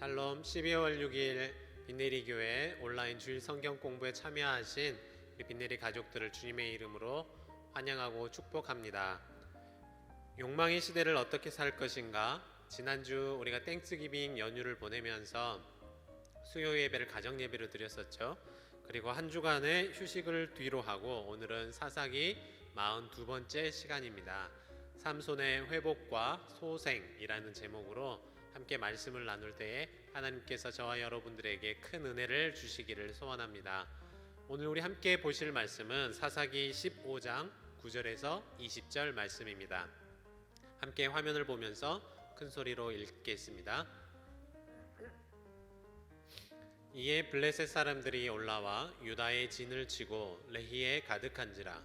샬롬 12월 6일 빈네리 교회 온라인 주일 성경 공부에 참여하신 우리 빈네리 가족들을 주님의 이름으로 환영하고 축복합니다. 욕망의 시대를 어떻게 살 것인가? 지난주 우리가 땡스기빙 연휴를 보내면서 수요 예배를 가정 예배로 드렸었죠. 그리고 한 주간의 휴식을 뒤로 하고 오늘은 사사기 42번째 시간입니다. 삼손의 회복과 소생이라는 제목으로 함께 말씀을 나눌 때에 하나님께서 저와 여러분들에게 큰 은혜를 주시기를 소원합니다. 오늘 우리 함께 보실 말씀은 사사기 15장 9절에서 20절 말씀입니다. 함께 화면을 보면서 큰 소리로 읽겠습니다. 이에 블레셋 사람들이 올라와 유다의 진을 치고 레히에 가득한지라.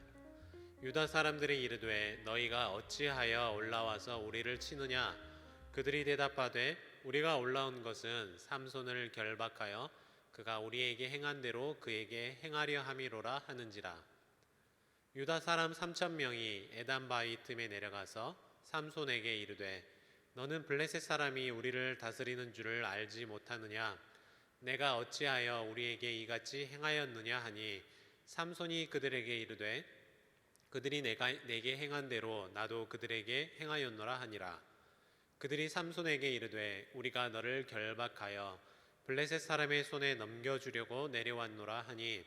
유다 사람들이 이르되 너희가 어찌하여 올라와서 우리를 치느냐? 그들이 대답하되 우리가 올라온 것은 삼손을 결박하여 그가 우리에게 행한 대로 그에게 행하려 함이로라 하는지라. 유다 사람 3,000명이 에단 바위 틈에 내려가서 삼손에게 이르되 너는 블레셋 사람이 우리를 다스리는 줄을 알지 못하느냐? 내가 어찌하여 우리에게 이같이 행하였느냐 하니 삼손이 그들에게 이르되 그들이 내게 행한 대로 나도 그들에게 행하였노라 하니라. 그들이 삼손에게 이르되 우리가 너를 결박하여 블레셋 사람의 손에 넘겨주려고 내려왔노라 하니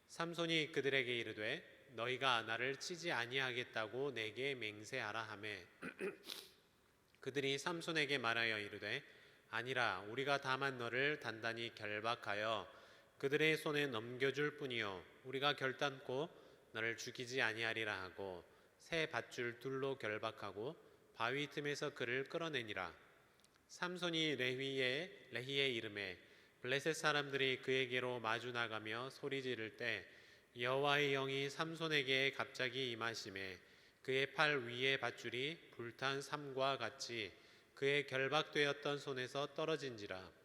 삼손이 그들에게 이르되 너희가 나를 치지 아니하겠다고 내게 맹세하라 하매 그들이 삼손에게 말하여 이르되 아니라 우리가 다만 너를 단단히 결박하여 그들의 손에 넘겨줄 뿐이요 우리가 결단코 너를 죽이지 아니하리라 하고 새 밧줄 둘로 결박하고 바위 틈에서 그를 끌어내니라. 삼손이 레히에 이름에 블레셋 사람들이 그에게로 마주 나가며 소리 지를 때 여호와의 영이 삼손에게 갑자기 임하심에 그의 팔 위에 밧줄이 불탄 삼과 같이 그의 결박되었던 손에서 떨어진지라.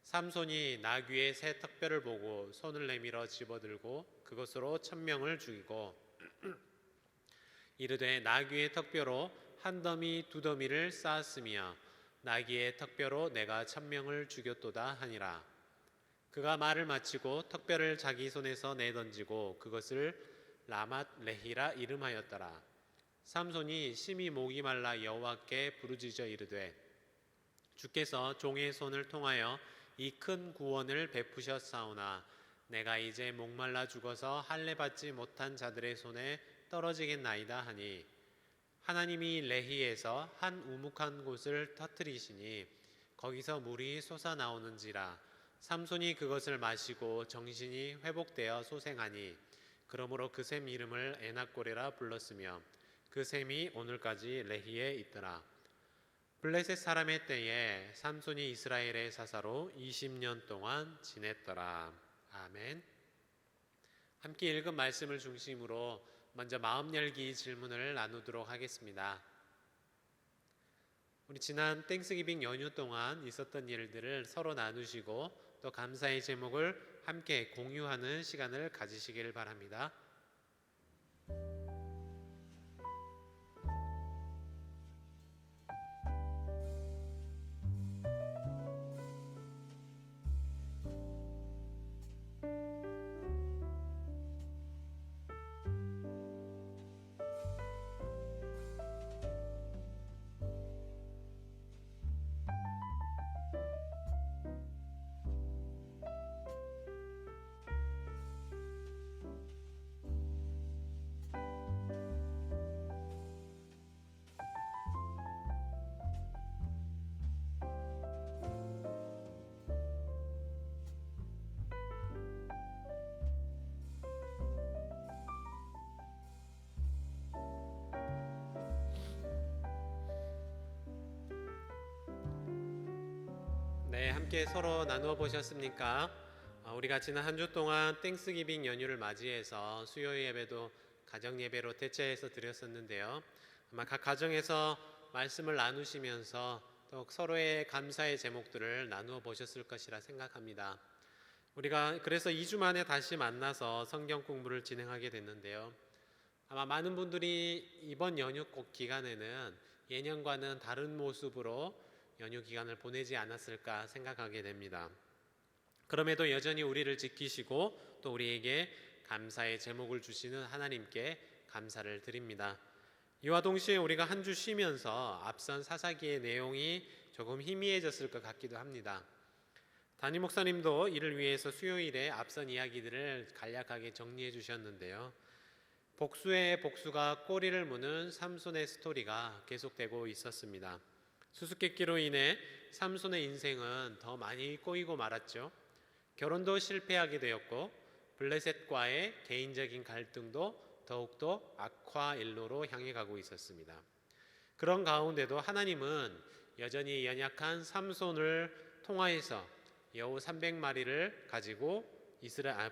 삼손이 나귀의 새 턱뼈를 보고 손을 내밀어 집어들고 그것으로 1,000명을 죽이고 이르되 나귀의 턱뼈로 한 더미 두 더미를 쌓았으며 나귀의 턱뼈로 내가 1,000명을 죽였도다 하니라. 그가 말을 마치고 턱뼈를 자기 손에서 내던지고 그것을 라맛 레히라 이름하였더라. 삼손이 심히 목이 말라 여호와께 부르짖어 이르되 주께서 종의 손을 통하여 이 큰 구원을 베푸셨사오나 내가 이제 목말라 죽어서 할례 받지 못한 자들의 손에 떨어지겠나이다 하니 하나님이 레히에서 한 우묵한 곳을 터뜨리시니 거기서 물이 솟아나오는지라. 삼손이 그것을 마시고 정신이 회복되어 소생하니 그러므로 그 샘 이름을 에낙고레라 불렀으며 그 샘이 오늘까지 레히에 있더라. 블레셋 사람의 때에 삼손이 이스라엘의 사사로 20년 동안 지냈더라. 아멘. 함께 읽은 말씀을 중심으로 먼저 마음 열기 질문을 나누도록 하겠습니다. 우리 지난 땡스기빙 연휴 동안 있었던 일들을 서로 나누시고 또 감사의 제목을 함께 공유하는 시간을 가지시기를 바랍니다. 네, 함께 서로 나누어 보셨습니까? 우리가 지난 한 주 동안 땡스기빙 연휴를 맞이해서 수요 예배도 가정 예배로 대체해서 드렸었는데요. 아마 각 가정에서 말씀을 나누시면서 또 서로의 감사의 제목들을 나누어 보셨을 것이라 생각합니다. 우리가 그래서 2주 만에 다시 만나서 성경 공부를 진행하게 됐는데요. 아마 많은 분들이 이번 연휴 기간에는 예년과는 다른 모습으로 연휴 기간을 보내지 않았을까 생각하게 됩니다. 그럼에도 여전히 우리를 지키시고 또 우리에게 감사의 제목을 주시는 하나님께 감사를 드립니다. 이와 동시에 우리가 한 주 쉬면서 앞선 사사기의 내용이 조금 희미해졌을 것 같기도 합니다. 담임 목사님도 이를 위해서 수요일에 앞선 이야기들을 간략하게 정리해 주셨는데요. 복수의 복수가 꼬리를 무는 삼손의 스토리가 계속되고 있었습니다. 수수께끼로 인해 삼손의 인생은 더 많이 꼬이고 말았죠. 결혼도 실패하게 되었고 블레셋과의 개인적인 갈등도 더욱더 악화 일로로 향해 가고 있었습니다. 그런 가운데도 하나님은 여전히 연약한 삼손을 통하여서 여우 300마리를 가지고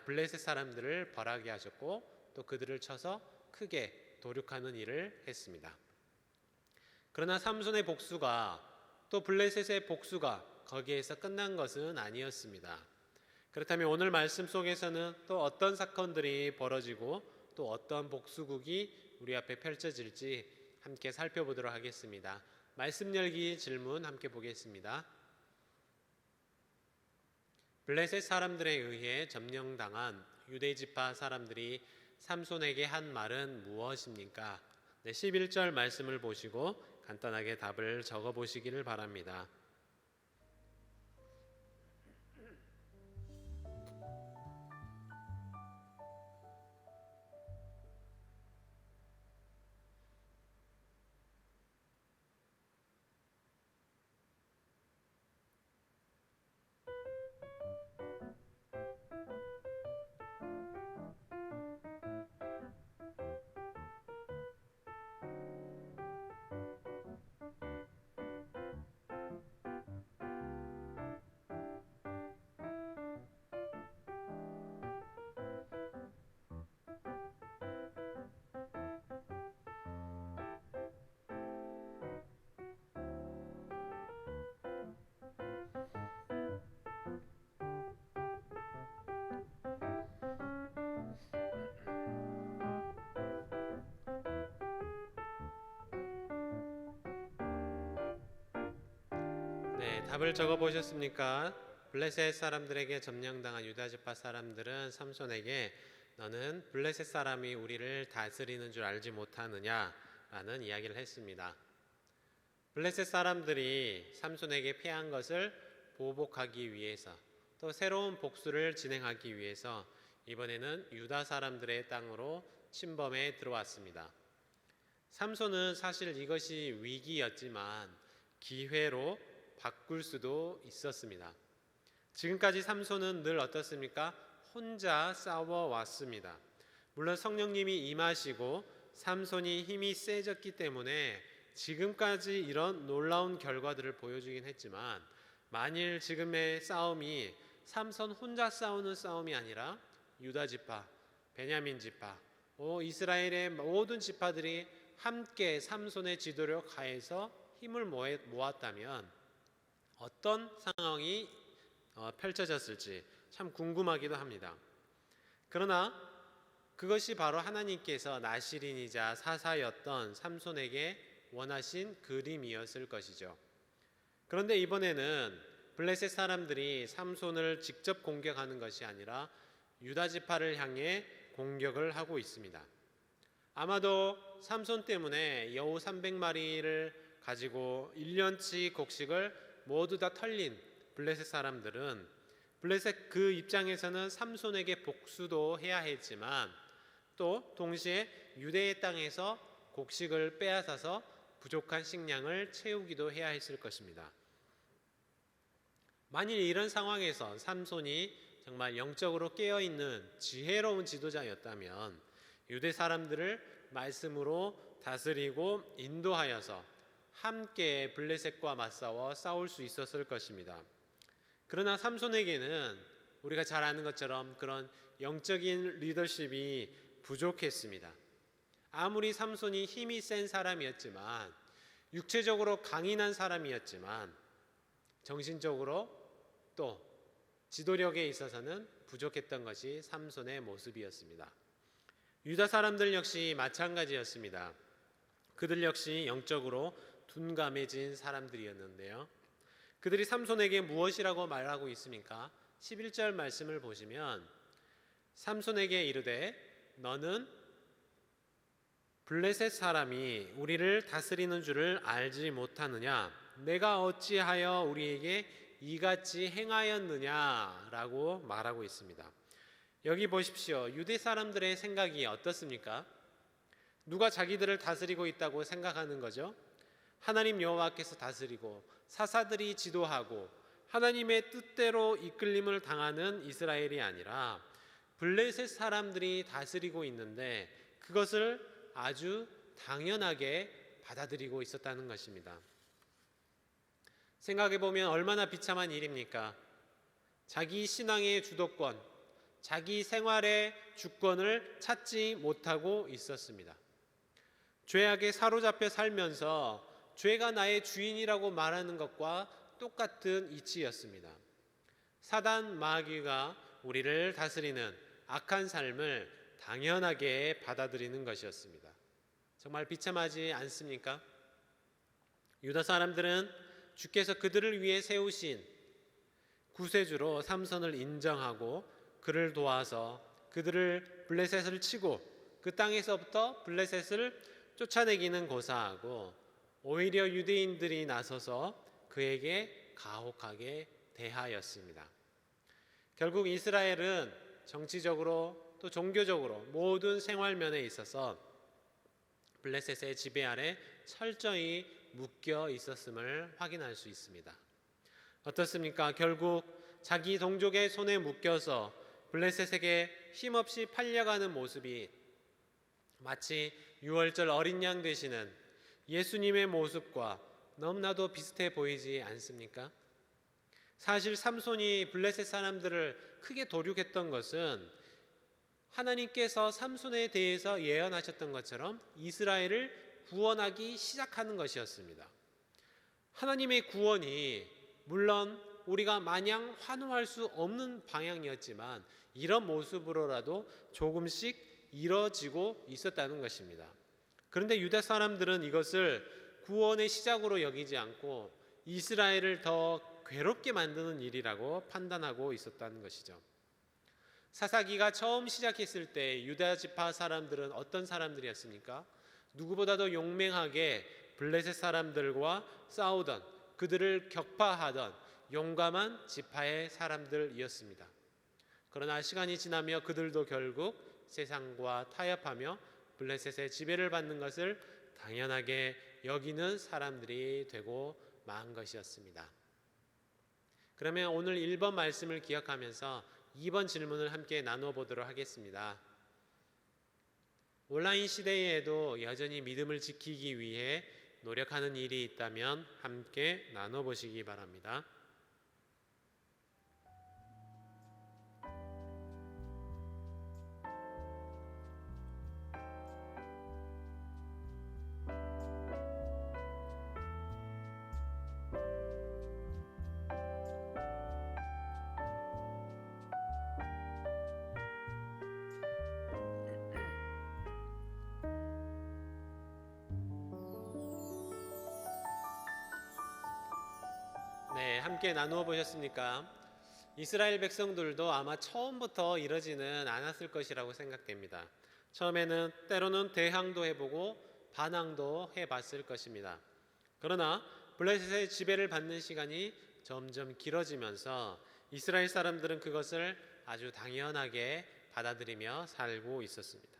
블레셋 사람들을 벌하게 하셨고 또 그들을 쳐서 크게 도륙하는 일을 했습니다. 그러나 삼손의 복수가 또 블레셋의 복수가 거기에서 끝난 것은 아니었습니다. 그렇다면 오늘 말씀 속에서는 또 어떤 사건들이 벌어지고 또 어떤 복수국이 우리 앞에 펼쳐질지 함께 살펴보도록 하겠습니다. 말씀 열기 질문 함께 보겠습니다. 블레셋 사람들에 의해 점령당한 유대지파 사람들이 삼손에게 한 말은 무엇입니까? 11절 말씀을 보시고 간단하게 답을 적어 보시기를 바랍니다. 네, 답을 적어 보셨습니까? 블레셋 사람들에게 점령당한 유다지파 사람들은 삼손에게 너는 블레셋 사람이 우리를 다스리는 줄 알지 못하느냐라는 이야기를 했습니다. 블레셋 사람들이 삼손에게 패한 것을 보복하기 위해서 또 새로운 복수를 진행하기 위해서 이번에는 유다 사람들의 땅으로 침범해 들어왔습니다. 삼손은 사실 이것이 위기였지만 기회로 바꿀 수도 있었습니다. 지금까지 삼손은 늘 어떻습니까? 혼자 싸워왔습니다. 물론 성령님이 임하시고 삼손이 힘이 세졌기 때문에 지금까지 이런 놀라운 결과들을 보여주긴 했지만 만일 지금의 싸움이 삼손 혼자 싸우는 싸움이 아니라 유다 지파, 베냐민 지파, 이스라엘의 모든 지파들이 함께 삼손의 지도력 하에서 힘을 모았다면 어떤 상황이 펼쳐졌을지 참 궁금하기도 합니다. 그러나 그것이 바로 하나님께서 나실인이자 사사였던 삼손에게 원하신 그림이었을 것이죠. 그런데 이번에는 블레셋 사람들이 삼손을 직접 공격하는 것이 아니라 유다 지파를 향해 공격을 하고 있습니다. 아마도 삼손 때문에 여우 300마리를 가지고 1년치 곡식을 모두 다 털린 블레셋 사람들은 블레셋 그 입장에서는 삼손에게 복수도 해야 했지만 또 동시에 유대의 땅에서 곡식을 빼앗아서 부족한 식량을 채우기도 해야 했을 것입니다. 만일 이런 상황에서 삼손이 정말 영적으로 깨어있는 지혜로운 지도자였다면 유대 사람들을 말씀으로 다스리고 인도하여서 함께 블레셋과 맞싸워 싸울 수 있었을 것입니다. 그러나 삼손에게는 우리가 잘 아는 것처럼 그런 영적인 리더십이 부족했습니다. 아무리 삼손이 힘이 센 사람이었지만 육체적으로 강인한 사람이었지만 정신적으로 또 지도력에 있어서는 부족했던 것이 삼손의 모습이었습니다. 유다 사람들 역시 마찬가지였습니다. 그들 역시 영적으로 둔감해진 사람들이었는데요. 그들이 삼손에게 무엇이라고 말하고 있습니까? 11절 말씀을 보시면 삼손에게 이르되 너는 블레셋 사람이 우리를 다스리는 줄을 알지 못하느냐? 내가 어찌하여 우리에게 이같이 행하였느냐라고 말하고 있습니다. 여기 보십시오. 유대 사람들의 생각이 어떻습니까? 누가 자기들을 다스리고 있다고 생각하는 거죠? 하나님 여호와께서 다스리고 사사들이 지도하고 하나님의 뜻대로 이끌림을 당하는 이스라엘이 아니라 블레셋 사람들이 다스리고 있는데 그것을 아주 당연하게 받아들이고 있었다는 것입니다. 생각해보면 얼마나 비참한 일입니까? 자기 신앙의 주도권, 자기 생활의 주권을 찾지 못하고 있었습니다. 죄악에 사로잡혀 살면서 죄가 나의 주인이라고 말하는 것과 똑같은 이치였습니다. 사단 마귀가 우리를 다스리는 악한 삶을 당연하게 받아들이는 것이었습니다. 정말 비참하지 않습니까? 유다 사람들은 주께서 그들을 위해 세우신 구세주로 삼손을 인정하고 그를 도와서 그들을 블레셋을 치고 그 땅에서부터 블레셋을 쫓아내기는 고사하고 오히려 유대인들이 나서서 그에게 가혹하게 대하였습니다. 결국 이스라엘은 정치적으로 또 종교적으로 모든 생활면에 있어서 블레셋의 지배 아래 철저히 묶여 있었음을 확인할 수 있습니다. 어떻습니까? 결국 자기 동족의 손에 묶여서 블레셋에게 힘없이 팔려가는 모습이 마치 유월절 어린 양 되시는 예수님의 모습과 너무나도 비슷해 보이지 않습니까? 사실 삼손이 블레셋 사람들을 크게 도륙했던 것은 하나님께서 삼손에 대해서 예언하셨던 것처럼 이스라엘을 구원하기 시작하는 것이었습니다. 하나님의 구원이 물론 우리가 마냥 환호할 수 없는 방향이었지만 이런 모습으로라도 조금씩 이뤄지고 있었다는 것입니다. 그런데 유다 사람들은 이것을 구원의 시작으로 여기지 않고 이스라엘을 더 괴롭게 만드는 일이라고 판단하고 있었다는 것이죠. 사사기가 처음 시작했을 때 유다 지파 사람들은 어떤 사람들이었습니까? 누구보다도 용맹하게 블레셋 사람들과 싸우던, 그들을 격파하던 용감한 지파의 사람들이었습니다. 그러나 시간이 지나며 그들도 결국 세상과 타협하며 블레셋의 지배를 받는 것을 당연하게 여기는 사람들이 되고 만 것이었습니다. 그러면 오늘 1번 말씀을 기억하면서 2번 질문을 함께 나눠보도록 하겠습니다. 온라인 시대에도 여전히 믿음을 지키기 위해 노력하는 일이 있다면 함께 나눠보시기 바랍니다. 네, 함께 나누어 보셨습니까? 이스라엘 백성들도 아마 처음부터 이러지는 않았을 것이라고 생각됩니다. 처음에는 때로는 대항도 해보고 반항도 해봤을 것입니다. 그러나 블레셋의 지배를 받는 시간이 점점 길어지면서 이스라엘 사람들은 그것을 아주 당연하게 받아들이며 살고 있었습니다.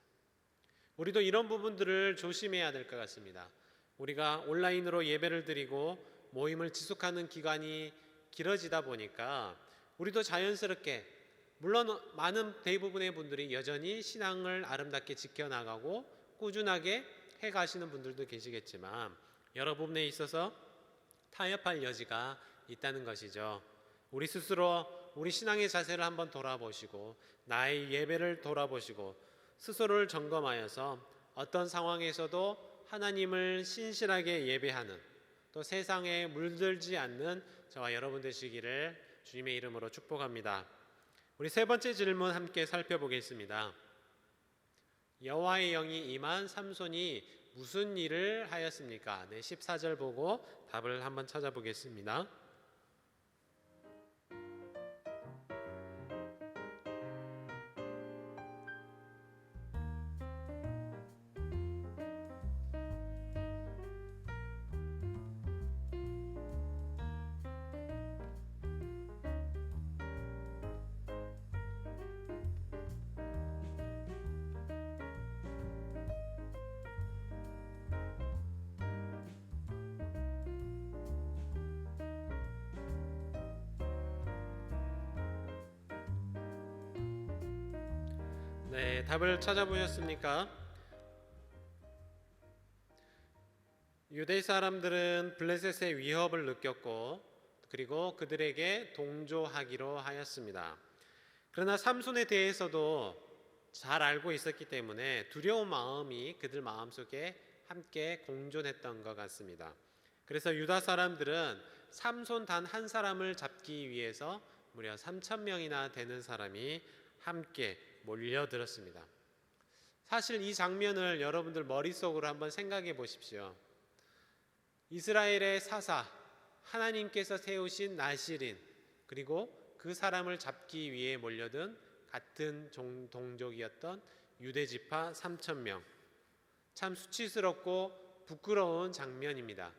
우리도 이런 부분들을 조심해야 될 것 같습니다. 우리가 온라인으로 예배를 드리고 모임을 지속하는 기간이 길어지다 보니까 우리도 자연스럽게 물론 많은 대부분의 분들이 여전히 신앙을 아름답게 지켜나가고 꾸준하게 해가시는 분들도 계시겠지만 여러 부분에 있어서 타협할 여지가 있다는 것이죠. 우리 스스로 우리 신앙의 자세를 한번 돌아보시고 나의 예배를 돌아보시고 스스로를 점검하여서 어떤 상황에서도 하나님을 신실하게 예배하는 또 세상에 물들지 않는 저와 여러분 되시기를 주님의 이름으로 축복합니다. 우리 세 번째 질문 함께 살펴보겠습니다. 여호와의 영이 임한 삼손이 무슨 일을 하였습니까? 네, 14절 보고 답을 한번 찾아보겠습니다. 네, 답을 찾아보셨습니까? 유대 사람들은 블레셋의 위협을 느꼈고 그리고 그들에게 동조하기로 하였습니다. 그러나 삼손에 대해서도 잘 알고 있었기 때문에 두려운 마음이 그들 마음속에 함께 공존했던 것 같습니다. 그래서 유다 사람들은 삼손 단 한 사람을 잡기 위해서 무려 3,000명이나 되는 사람이 함께 몰려들었습니다. 사실 이 장면을 여러분들 머릿속으로 한번 생각해 보십시오. 이스라엘의 사사, 하나님께서 세우신 나실인, 그리고 그 사람을 잡기 위해 몰려든 같은 동족이었던 유대지파 3,000명. 참 수치스럽고 부끄러운 장면입니다.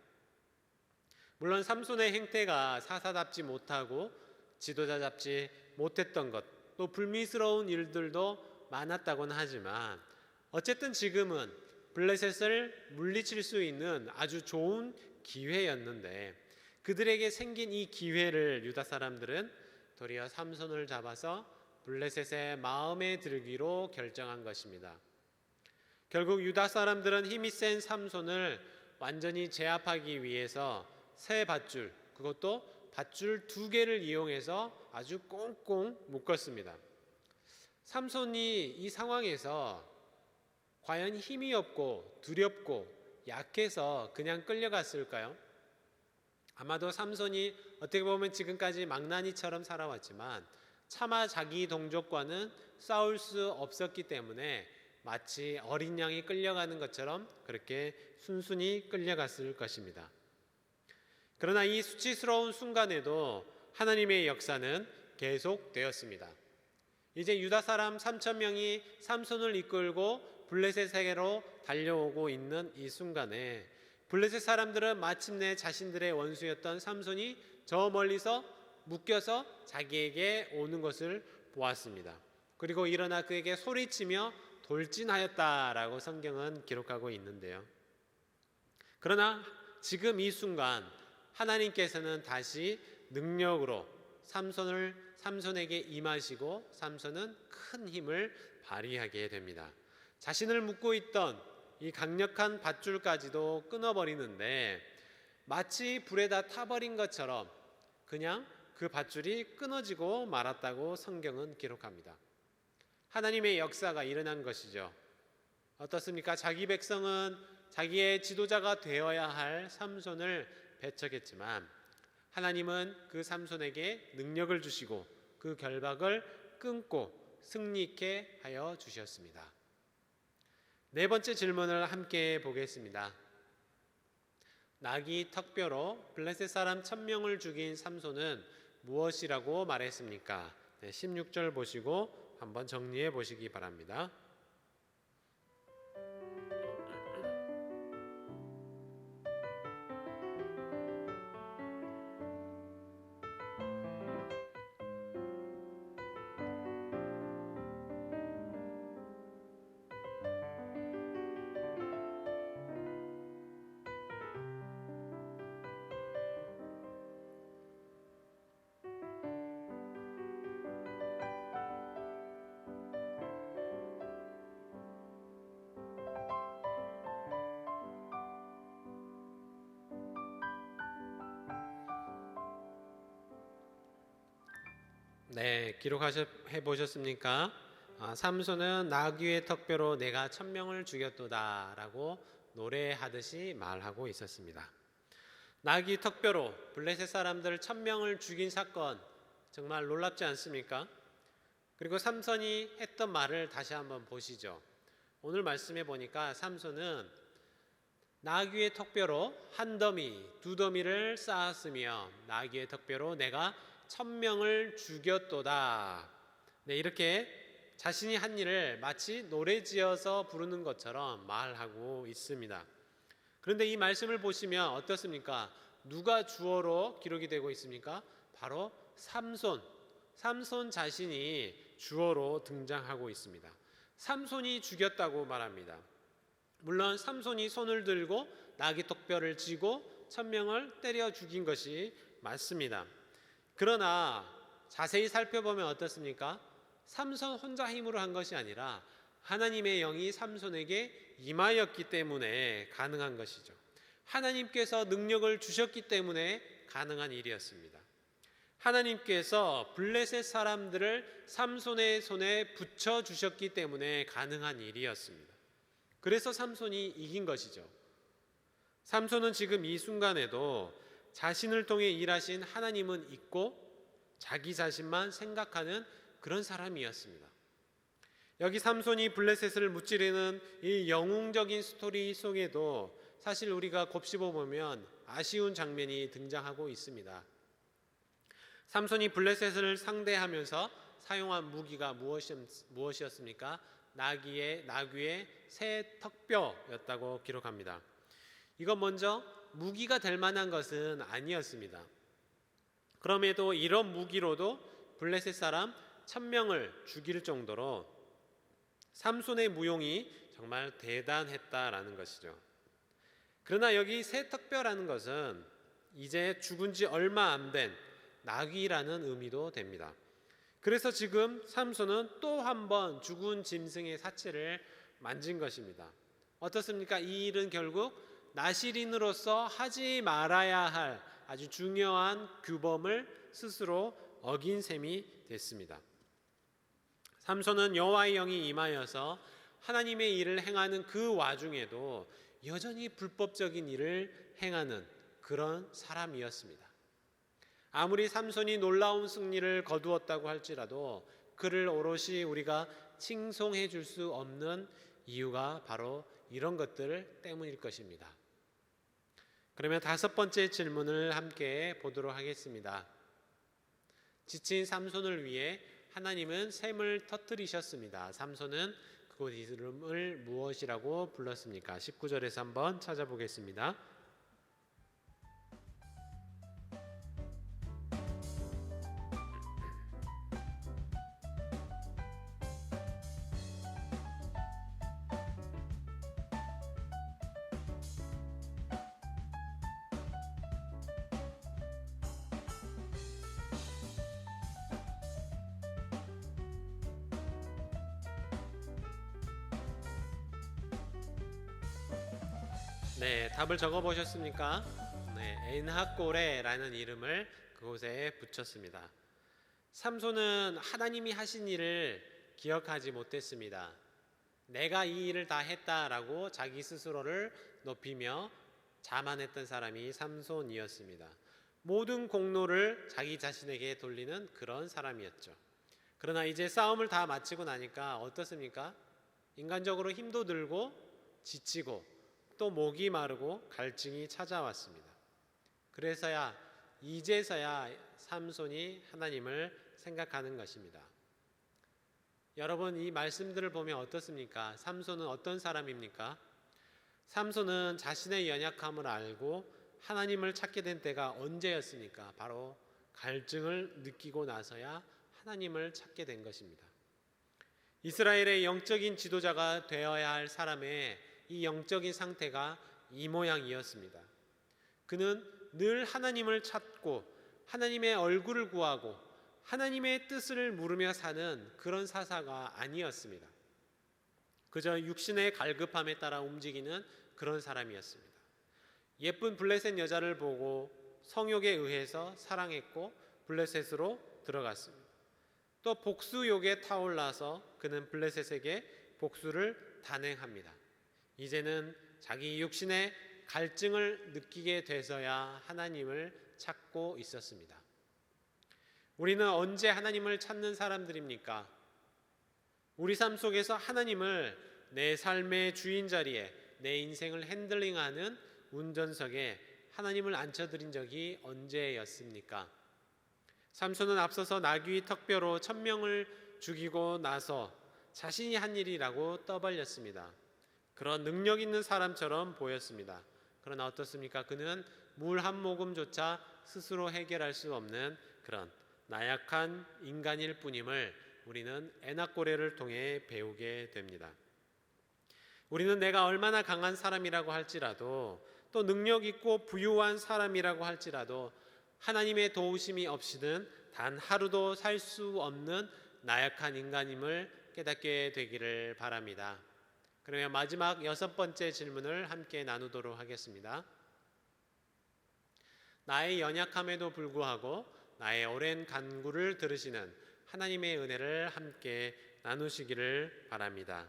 물론 삼손의 행태가 사사답지 못하고 지도자답지 못했던 것, 또 불미스러운 일들도 많았다고는 하지만 어쨌든 지금은 블레셋을 물리칠 수 있는 아주 좋은 기회였는데 그들에게 생긴 이 기회를 유다 사람들은 도리어 삼손을 잡아서 블레셋의 마음에 들기로 결정한 것입니다. 결국 유다 사람들은 힘이 센 삼손을 완전히 제압하기 위해서 새 밧줄, 그것도 밧줄 2개를 이용해서 아주 꽁꽁 묶었습니다. 삼손이 이 상황에서 과연 힘이 없고 두렵고 약해서 그냥 끌려갔을까요? 아마도 삼손이 어떻게 보면 지금까지 망나니처럼 살아왔지만 차마 자기 동족과는 싸울 수 없었기 때문에 마치 어린 양이 끌려가는 것처럼 그렇게 순순히 끌려갔을 것입니다. 그러나 이 수치스러운 순간에도 하나님의 역사는 계속되었습니다. 이제 유다 사람 3,000명이 삼손을 이끌고 블레셋에게로 달려오고 있는 이 순간에 블레셋 사람들은 마침내 자신들의 원수였던 삼손이 저 멀리서 묶여서 자기에게 오는 것을 보았습니다. 그리고 일어나 그에게 소리치며 돌진하였다라고 성경은 기록하고 있는데요. 그러나 지금 이 순간 하나님께서는 다시 능력으로 삼손에게 임하시고 삼손은 큰 힘을 발휘하게 됩니다. 자신을 묶고 있던 이 강력한 밧줄까지도 끊어버리는데 마치 불에다 타버린 것처럼 그냥 그 밧줄이 끊어지고 말았다고 성경은 기록합니다. 하나님의 역사가 일어난 것이죠. 어떻습니까? 자기 백성은 자기의 지도자가 되어야 할 삼손을 배척했지만 하나님은 그 삼손에게 능력을 주시고 그 결박을 끊고 승리케 하여 주셨습니다. 네 번째 질문을 함께 보겠습니다. 나귀 턱뼈로 블레셋 사람 1,000명을 죽인 삼손은 무엇이라고 말했습니까? 16절 보시고 한번 정리해 보시기 바랍니다. 네, 기록해 보셨습니까? 삼손은 나귀의 턱뼈로 내가 1,000명을 죽였도다 라고 노래하듯이 말하고 있었습니다. 나귀 턱뼈로 블레셋 사람들 1,000명을 죽인 사건 정말 놀랍지 않습니까? 그리고 삼손이 했던 말을 다시 한번 보시죠. 오늘 말씀해 보니까 삼손은 나귀의 턱뼈로 한 더미, 2더미를 쌓았으며 나귀의 턱뼈로 내가 1,000명을 죽였도다. 네, 이렇게 자신이 한 일을 마치 노래 지어서 부르는 것처럼 말하고 있습니다. 그런데 이 말씀을 보시면 어떻습니까? 누가 주어로 기록이 되고 있습니까? 바로 삼손 자신이 주어로 등장하고 있습니다. 삼손이 죽였다고 말합니다. 물론 삼손이 손을 들고 나귀 턱뼈를 쥐고 1,000명을 때려 죽인 것이 맞습니다. 그러나 자세히 살펴보면 어떻습니까? 삼손 혼자 힘으로 한 것이 아니라 하나님의 영이 삼손에게 임하였기 때문에 가능한 것이죠. 하나님께서 능력을 주셨기 때문에 가능한 일이었습니다. 하나님께서 블레셋 사람들을 삼손의 손에 붙여 주셨기 때문에 가능한 일이었습니다. 그래서 삼손이 이긴 것이죠. 삼손은 지금 이 순간에도 자신을 통해 일하신 하나님은 잊고 자기 자신만 생각하는 그런 사람이었습니다. 여기 삼손이 블레셋을 무찌르는 이 영웅적인 스토리 속에도 사실 우리가 곱씹어 보면 아쉬운 장면이 등장하고 있습니다. 삼손이 블레셋을 상대하면서 사용한 무기가 무엇이었습니까? 나귀의 새 턱뼈였다고 기록합니다. 이건 먼저 무기가 될 만한 것은 아니었습니다. 그럼에도 이런 무기로도 블레셋 사람 1000명을 죽일 정도로 삼손의 무용이 정말 대단했다라는 것이죠. 그러나 여기 새 턱뼈라는 것은 이제 죽은 지 얼마 안 된 나귀라는 의미도 됩니다. 그래서 지금 삼손은 또 한 번 죽은 짐승의 사체를 만진 것입니다. 어떻습니까? 이 일은 결국 나시린으로서 하지 말아야 할 아주 중요한 규범을 스스로 어긴 셈이 됐습니다. 삼손은 여호와의 영이 임하여서 하나님의 일을 행하는 그 와중에도 여전히 불법적인 일을 행하는 그런 사람이었습니다. 아무리 삼손이 놀라운 승리를 거두었다고 할지라도 그를 오롯이 우리가 칭송해 줄 수 없는 이유가 바로 이런 것들 때문일 것입니다. 그러면 5번째 질문을 함께 보도록 하겠습니다. 지친 삼손을 위해 하나님은 샘을 터뜨리셨습니다. 삼손은 그곳 이름을 무엇이라고 불렀습니까? 19절에서 한번 찾아보겠습니다. 네, 답을 적어 보셨습니까? 네, 엔하꼬레라는 이름을 그곳에 붙였습니다. 삼손은 하나님이 하신 일을 기억하지 못했습니다. 내가 이 일을 다 했다라고 자기 스스로를 높이며 자만했던 사람이 삼손이었습니다. 모든 공로를 자기 자신에게 돌리는 그런 사람이었죠. 그러나 이제 싸움을 다 마치고 나니까 어떻습니까? 인간적으로 힘도 들고 지치고 또 목이 마르고 갈증이 찾아왔습니다. 이제서야 삼손이 하나님을 생각하는 것입니다. 여러분, 이 말씀들을 보면 어떻습니까? 삼손은 어떤 사람입니까? 삼손은 자신의 연약함을 알고 하나님을 찾게 된 때가 언제였습니까? 바로 갈증을 느끼고 나서야 하나님을 찾게 된 것입니다. 이스라엘의 영적인 지도자가 되어야 할 사람의 이 영적인 상태가 이 모양이었습니다. 그는 늘 하나님을 찾고 하나님의 얼굴을 구하고 하나님의 뜻을 물으며 사는 그런 사사가 아니었습니다. 그저 육신의 갈급함에 따라 움직이는 그런 사람이었습니다. 예쁜 블레셋 여자를 보고 성욕에 의해서 사랑했고 블레셋으로 들어갔습니다. 또 복수욕에 타올라서 그는 블레셋에게 복수를 단행합니다. 이제는 자기 육신의 갈증을 느끼게 돼서야 하나님을 찾고 있었습니다. 우리는 언제 하나님을 찾는 사람들입니까? 우리 삶 속에서 하나님을 내 삶의 주인 자리에 내 인생을 핸들링하는 운전석에 하나님을 앉혀드린 적이 언제였습니까? 삼손은 앞서서 나귀 턱뼈로 1000명을 죽이고 나서 자신이 한 일이라고 떠벌렸습니다. 그런 능력 있는 사람처럼 보였습니다. 그러나 어떻습니까? 그는 물 한 모금조차 스스로 해결할 수 없는 그런 나약한 인간일 뿐임을 우리는 엔하꼬레를 통해 배우게 됩니다. 우리는 내가 얼마나 강한 사람이라고 할지라도 또 능력 있고 부유한 사람이라고 할지라도 하나님의 도우심이 없이는 단 하루도 살 수 없는 나약한 인간임을 깨닫게 되기를 바랍니다. 그러면 마지막 6번째 질문을 함께 나누도록 하겠습니다. 나의 연약함에도 불구하고 나의 오랜 간구를 들으시는 하나님의 은혜를 함께 나누시기를 바랍니다.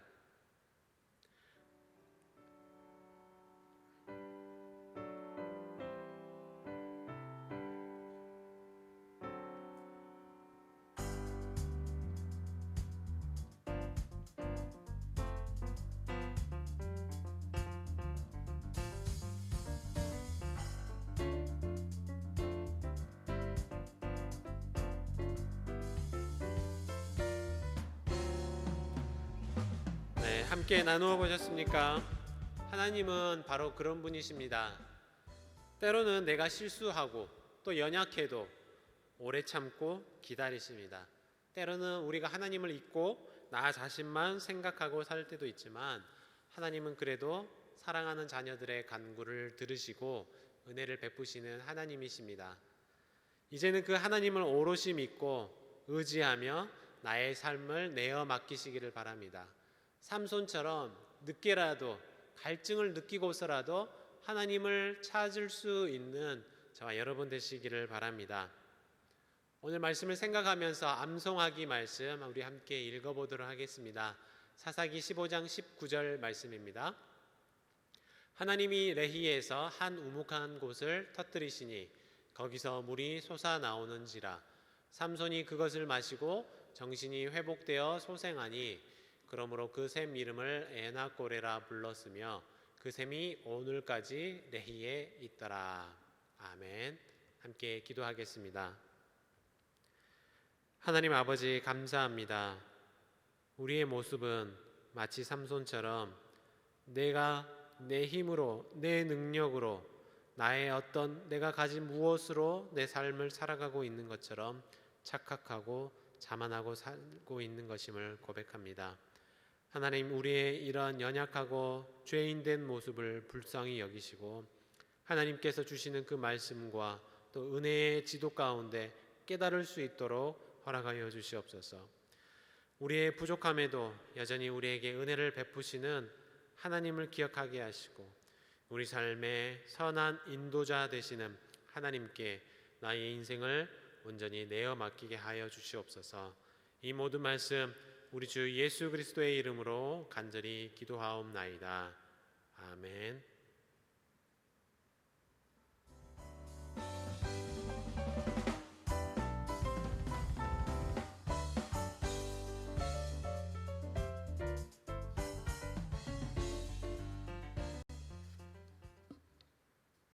네, 함께 나누어 보셨습니까? 하나님은 바로 그런 분이십니다. 때로는 내가 실수하고 또 연약해도 오래 참고 기다리십니다. 때로는 우리가 하나님을 잊고 나 자신만 생각하고 살 때도 있지만 하나님은 그래도 사랑하는 자녀들의 간구를 들으시고 은혜를 베푸시는 하나님이십니다. 이제는 그 하나님을 오롯이 믿고 의지하며 나의 삶을 내어 맡기시기를 바랍니다. 삼손처럼 늦게라도 갈증을 느끼고서라도 하나님을 찾을 수 있는 저와 여러분 되시기를 바랍니다. 오늘 말씀을 생각하면서 암송하기 말씀 우리 함께 읽어보도록 하겠습니다. 사사기 15장 19절 말씀입니다. 하나님이 레히에서 한 우묵한 곳을 터뜨리시니 거기서 물이 솟아나오는지라. 삼손이 그것을 마시고 정신이 회복되어 소생하니 그러므로 그 샘 이름을 에나꼬레라 불렀으며 그 샘이 오늘까지 레히에 있더라. 아멘. 함께 기도하겠습니다. 하나님 아버지 감사합니다. 우리의 모습은 마치 삼손처럼 내가 내 힘으로 내 능력으로 나의 내가 가진 무엇으로 내 삶을 살아가고 있는 것처럼 착각하고 자만하고 살고 있는 것임을 고백합니다. 하나님, 우리의 이런 연약하고 죄인된 모습을 불쌍히 여기시고 하나님께서 주시는 그 말씀과 또 은혜의 지도 가운데 깨달을 수 있도록 허락하여 주시옵소서. 우리의 부족함에도 여전히 우리에게 은혜를 베푸시는 하나님을 기억하게 하시고 우리 삶의 선한 인도자 되시는 하나님께 나의 인생을 온전히 내어 맡기게 하여 주시옵소서. 이 모든 말씀 우리 주 예수 그리스도의 이름으로 간절히 기도하옵나이다. 아멘.